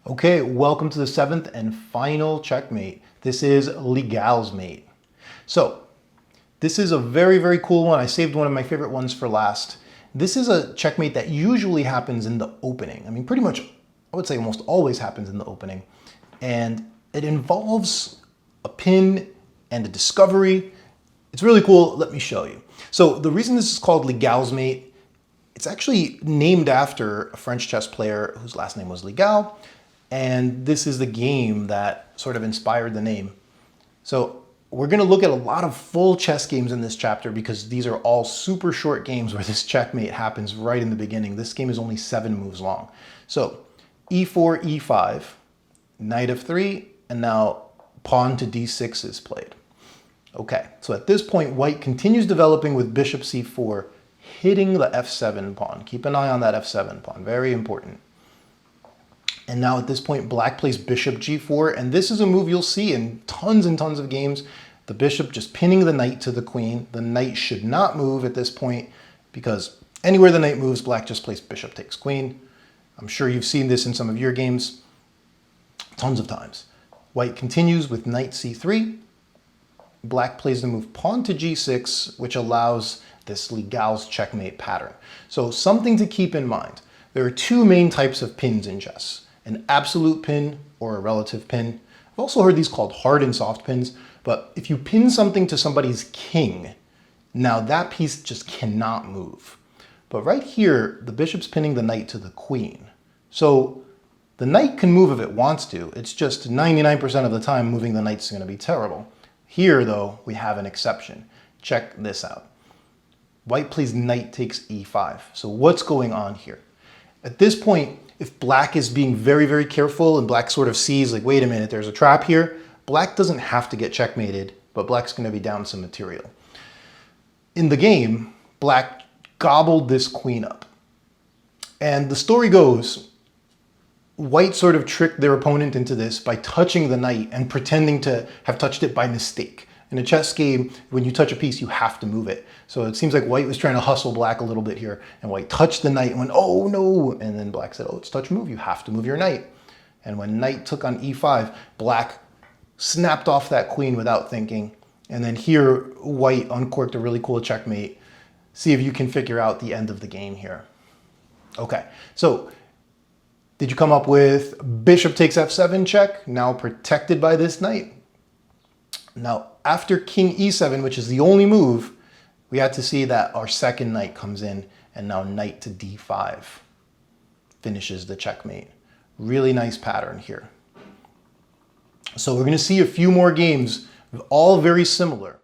Okay, welcome to the seventh and final checkmate. This is Legal's mate. So this is a very, very cool one. I saved one of my favorite ones for last. This is a checkmate that usually happens in the opening. I mean, pretty much, I would say almost always happens in the opening. And it involves a pin and a discovery. It's really cool. Let me show you. So the reason this is called Legal's mate, it's actually named after a French chess player whose last name was Legal. And this is the game that sort of inspired the name. So we're going to look at a lot of full chess games in this chapter because these are all super short games where this checkmate happens right in the beginning. This game is only 7 moves long. So e4, e5, knight f3, and now pawn to d6 is played. Okay, so at this point, white continues developing with bishop c4, hitting the f7 pawn. Keep an eye on that f7 pawn, very important. And now at this point, black plays bishop g4, and this is a move you'll see in tons and tons of games. The bishop just pinning the knight to the queen. The knight should not move at this point because anywhere the knight moves, black just plays bishop takes queen. I'm sure you've seen this in some of your games tons of times. White continues with knight c3. Black plays the move pawn to g6, which allows this Legal's checkmate pattern. So something to keep in mind. There are 2 main types of pins in chess. An absolute pin or a relative pin. I've also heard these called hard and soft pins, but if you pin something to somebody's king, now that piece just cannot move. But right here, the bishop's pinning the knight to the queen. So the knight can move if it wants to. It's just 99% of the time moving the knight's going to be terrible. Here, though, we have an exception. Check this out. White plays knight takes e5. So what's going on here? At this point, if black is being very, very careful and black sort of sees like, wait a minute, there's a trap here, black doesn't have to get checkmated, but black's going to be down some material. In the game, black gobbled this queen up. And the story goes, white sort of tricked their opponent into this by touching the knight and pretending to have touched it by mistake. In a chess game, when you touch a piece, you have to move it. So it seems like white was trying to hustle black a little bit here, and white touched the knight and went, oh no, and then black said, oh, it's touch move, you have to move your knight. And when knight took on e5, black snapped off that queen without thinking, and then here, white uncorked a really cool checkmate. See if you can figure out the end of the game here. Okay, so did you come up with bishop takes f7 check, now protected by this knight? Now, after king e7, which is the only move, we had to see that our second knight comes in, and now knight to d5 finishes the checkmate. Really nice pattern here. So we're going to see a few more games, all very similar.